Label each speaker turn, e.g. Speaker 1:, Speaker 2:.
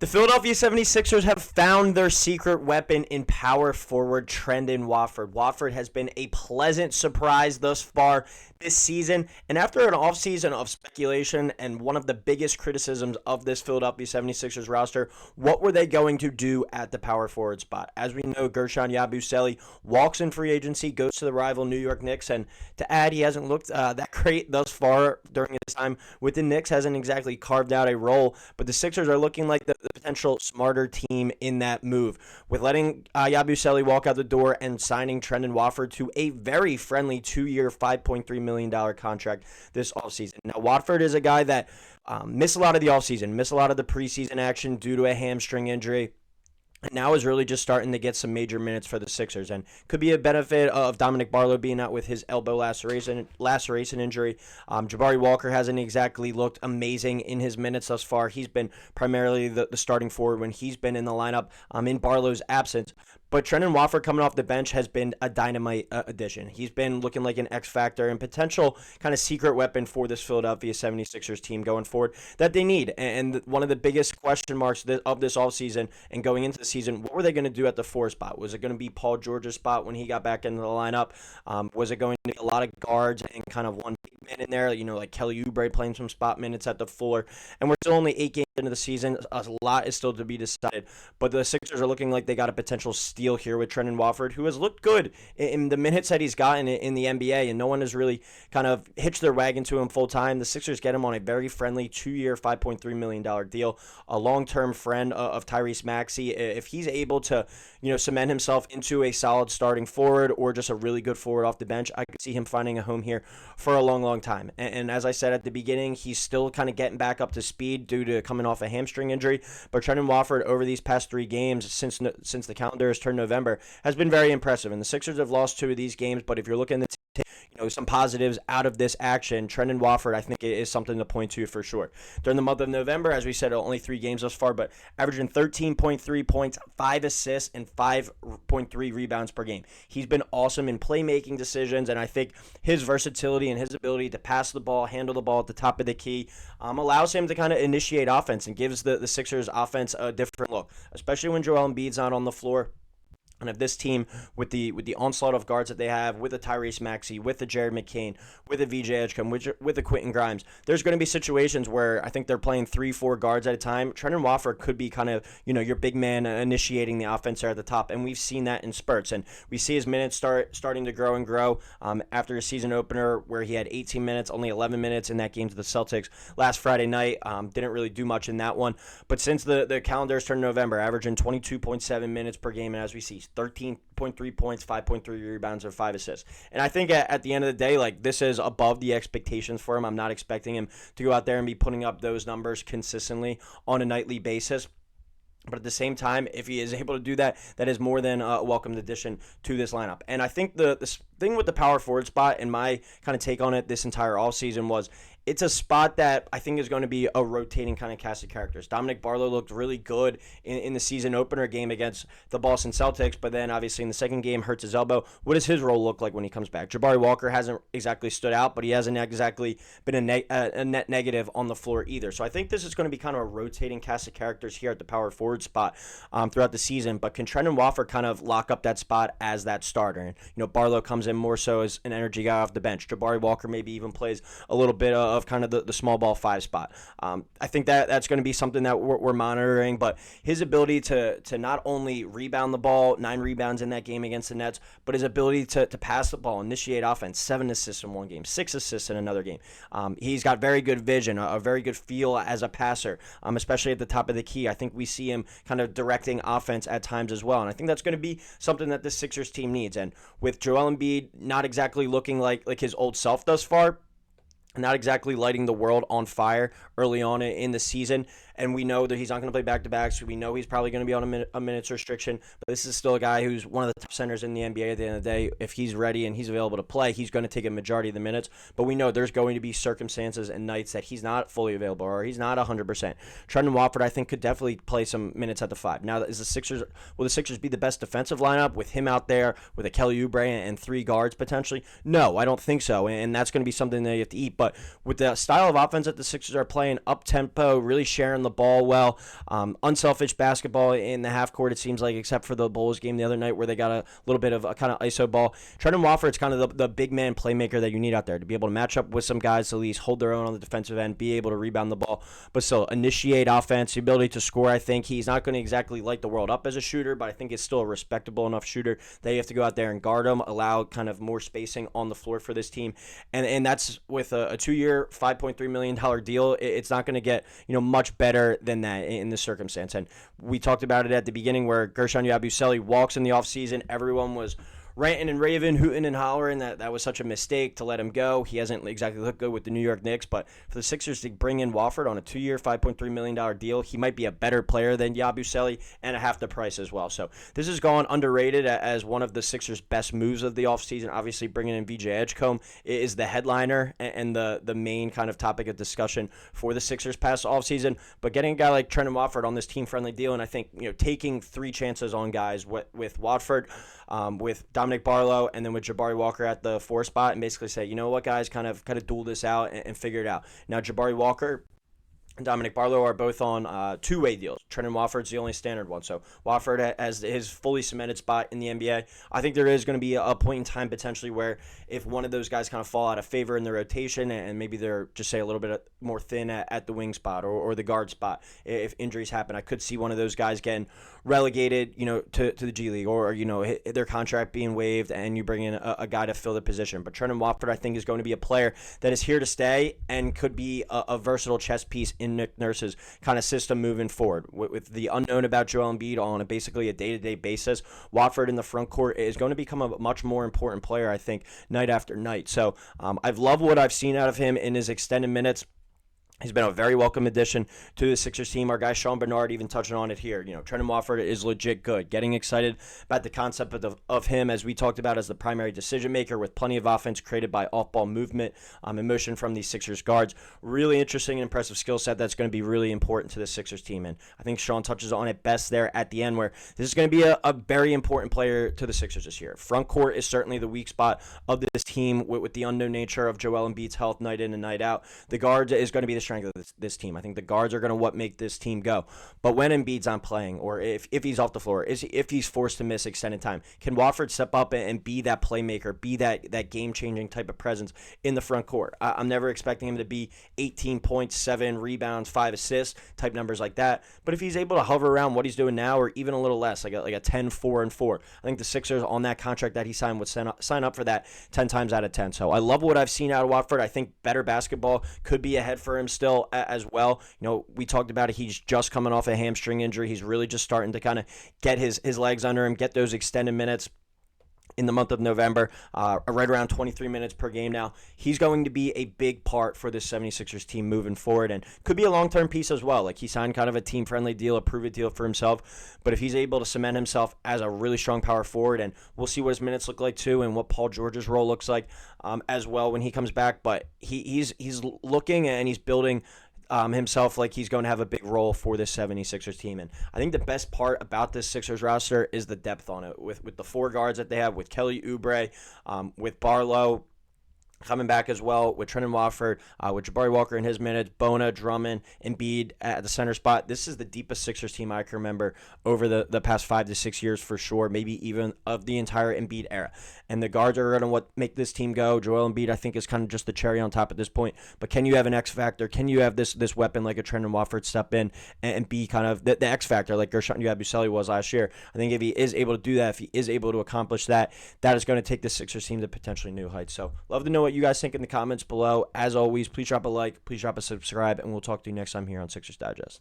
Speaker 1: The Philadelphia 76ers have found their secret weapon in power forward Trendon Watford. Watford has been a pleasant surprise thus far this season, and after an offseason of speculation and one of the biggest criticisms of this Philadelphia 76ers roster, what were they going to do at the power forward spot? As we know, Guerschon Yabusele walks in free agency, goes to the rival New York Knicks, and to add, he hasn't looked that great thus far during his time with the Knicks, hasn't exactly carved out a role, but the Sixers are looking like the potential smarter team in that move, with letting Yabusele walk out the door and signing Trendon Watford to a very friendly 2-year, $5.3 million contract this offseason. Now, Watford is a guy that missed a lot of the offseason, missed a lot of the preseason action due to a hamstring injury. And now is really just starting to get some major minutes for the Sixers, and could be a benefit of Dominic Barlow being out with his elbow laceration injury. Jabari Walker hasn't exactly looked amazing in his minutes thus far. He's been primarily the starting forward when he's been in the lineup in Barlow's absence. But Trendon Watford coming off the bench has been a dynamite addition. He's been looking like an X factor and potential kind of secret weapon for this Philadelphia 76ers team going forward that they need. And one of the biggest question marks of this offseason and going into the season, what were they going to do at the 4 spot? Was it going to be Paul George's spot when he got back into the lineup? Was it going to be a lot of guards and kind of one big man in there, like Kelly Oubre playing some spot minutes at the 4? And we're still only 8 games into the season. A lot is still to be decided. But the Sixers are looking like they got a potential steal here with Trendon Watford, who has looked good in the minutes that he's gotten in the NBA, and no one has really kind of hitched their wagon to him full time. The Sixers get him on a very friendly 2-year, $5.3 million deal, a long-term friend of Tyrese Maxey. If he's able to, cement himself into a solid starting forward or just a really good forward off the bench, I could see him finding a home here for a long, long time. And as I said at the beginning, he's still kind of getting back up to speed due to coming off a hamstring injury. But Trendon Watford, over these past 3 games since the calendar has turned November, has been very impressive. And the Sixers have lost 2 of these games, but if you're looking to take some positives out of this action, Trendon Watford, I think, is something to point to for sure. During the month of November, as we said, only 3 games thus far, but averaging 13.3 points, 5 assists, and 5.3 rebounds per game. He's been awesome in playmaking decisions, and I think his versatility and his ability to pass the ball, handle the ball at the top of the key, allows him to kind of initiate offense and gives the Sixers offense a different look, especially when Joel Embiid's not on the floor. And if this team, with the onslaught of guards that they have, with a Tyrese Maxey, with a Jared McCain, with a VJ Edgecombe, with a Quentin Grimes, there's going to be situations where I think they're playing 3-4 guards at a time. Trendon Watford could be kind of, your big man initiating the offense there at the top, and we've seen that in spurts. And we see his minutes starting to grow and grow after a season opener where he had 18 minutes, only 11 minutes in that game to the Celtics last Friday night. Didn't really do much in that one. But since the calendar's turned November, averaging 22.7 minutes per game, and as we see, 13.3 points, 5.3 rebounds, or 5 assists. And I think at the end of the day, this is above the expectations for him. I'm not expecting him to go out there and be putting up those numbers consistently on a nightly basis. But at the same time, if he is able to do that, that is more than a welcomed addition to this lineup. And I think the thing with the power forward spot, and my kind of take on it this entire offseason, was it's a spot that I think is going to be a rotating kind of cast of characters. Dominic Barlow looked really good in the season opener game against the Boston Celtics, but then obviously in the second game hurts his elbow. What does his role look like when he comes back? Jabari Walker hasn't exactly stood out, but he hasn't exactly been a net negative on the floor either. So I think this is going to be kind of a rotating cast of characters here at the power forward spot throughout the season. But can Trendon Watford kind of lock up that spot as that starter? And Barlow comes in more so as an energy guy off the bench. Jabari Walker maybe even plays a little bit of kind of the small ball 5 spot. I think that's going to be something that we're monitoring, but his ability to not only rebound the ball, 9 rebounds in that game against the Nets, but his ability to pass the ball, initiate offense, 7 assists in one game, 6 assists in another game. He's got very good vision, a very good feel as a passer, especially at the top of the key. I think we see him kind of directing offense at times as well, and I think that's going to be something that the Sixers team needs. And with Joel Embiid not exactly looking like his old self thus far, not exactly lighting the world on fire early on in the season, and we know that he's not going to play back-to-backs, so we know he's probably going to be on a minutes restriction, but this is still a guy who's one of the top centers in the NBA at the end of the day. If he's ready and he's available to play, he's going to take a majority of the minutes, but we know there's going to be circumstances and nights that he's not fully available or he's not 100%. Trendon Watford, I think, could definitely play some minutes at the 5. Now, will the Sixers be the best defensive lineup with him out there, with a Kelly Oubre and 3 guards potentially? No, I don't think so, and that's going to be something that you have to eat. But with the style of offense that the Sixers are playing, up-tempo, really sharing the the ball well. Unselfish basketball in the half court, it seems like, except for the Bulls game the other night where they got a little bit of a kind of ISO ball. Trendon Watford's kind of the big man playmaker that you need out there to be able to match up with some guys to at least hold their own on the defensive end, be able to rebound the ball, but still initiate offense, the ability to score. I think he's not going to exactly light the world up as a shooter, but I think he's still a respectable enough shooter that you have to go out there and guard him, allow kind of more spacing on the floor for this team. And that's with a 2-year, $5.3 million deal. It's not going to get much better than that in this circumstance. And we talked about it at the beginning where Gershon Yabusele walks in the offseason. Everyone was ranting and raving, hooting and hollering that was such a mistake to let him go. He hasn't exactly looked good with the New York Knicks, but for the Sixers to bring in Watford on a 2-year, $5.3 million deal, he might be a better player than Yabusele and a half the price as well. So this has gone underrated as one of the Sixers' best moves of the offseason. Obviously, bringing in VJ Edgecombe is the headliner and the main kind of topic of discussion for the Sixers past offseason, but getting a guy like Trendon Watford on this team-friendly deal, and I think taking 3 chances on guys with Watford, with Dominic Barlow, and then with Jabari Walker at the 4 spot, and basically say, you know what, guys, kind of duel this out and figure it out. Now, Jabari Walker and Dominic Barlow are both on 2-way deals. Trendon Watford's the only standard one. So Watford has his fully cemented spot in the NBA. I think there is going to be a point in time potentially where if one of those guys kind of fall out of favor in the rotation and maybe they're just say a little bit more thin at the wing spot or the guard spot, if injuries happen, I could see one of those guys getting relegated, to the G League or, their contract being waived and you bring in a guy to fill the position. But Trendon Watford, I think, is going to be a player that is here to stay and could be a versatile chess piece in Nick Nurse's kind of system moving forward. With the unknown about Joel Embiid on basically a day-to-day basis, Watford in the front court is going to become a much more important player, I think, night after night. So I've loved what I've seen out of him in his extended minutes. He's been a very welcome addition to the Sixers team. Our guy Sean Bernard even touching on it here. Trendon Watford is legit good. Getting excited about the concept of him, as we talked about, as the primary decision maker with plenty of offense created by off-ball movement and motion from these Sixers guards. Really interesting and impressive skill set that's going to be really important to the Sixers team. And I think Sean touches on it best there at the end, where this is going to be a very important player to the Sixers this year. Front court is certainly the weak spot of this team with the unknown nature of Joel Embiid's health night in and night out. The guard is going to be the strength of this team. I think the guards are going to make this team go. But when Embiid's not playing, or if he's off the floor, if he's forced to miss extended time, can Watford step up and be that playmaker, be that game-changing type of presence in the front court? I'm never expecting him to be 18 points, 7 rebounds, 5 assists, type numbers like that. But if he's able to hover around what he's doing now, or even a little less, like a 10, 4, and 4, I think the Sixers on that contract that he signed would sign up for that 10 times out of 10. So I love what I've seen out of Watford. I think better basketball could be ahead for him still as well. We talked about it. He's just coming off a hamstring injury. He's really just starting to kind of get his legs under him, get those extended minutes in the month of November, right around 23 minutes per game now. He's going to be a big part for this 76ers team moving forward and could be a long-term piece as well. Like, he signed kind of a team-friendly deal, a prove-it deal for himself. But if he's able to cement himself as a really strong power forward, and we'll see what his minutes look like too and what Paul George's role looks like as well when he comes back. But he's looking and he's building himself like he's going to have a big role for this 76ers team. And I think the best part about this Sixers roster is the depth on it with the 4 guards that they have, with Kelly Oubre, with Barlow coming back as well, with Trendon Watford, with Jabari Walker in his minutes, Bona, Drummond, Embiid at the center spot. This is the deepest Sixers team I can remember over the past 5 to 6 years for sure, maybe even of the entire Embiid era. And the guards are going to make this team go. Joel Embiid, I think, is kind of just the cherry on top at this point. But can you have an X factor? Can you have this weapon like a Trendon Watford step in and be kind of the X factor like Gershon Yabusele was last year? I think if he is able to do that, if he is able to accomplish that, that is going to take the Sixers team to potentially new heights. So love to know what you guys think in the comments below. As always, please drop a like, please drop a subscribe, and we'll talk to you next time here on Sixers Digest.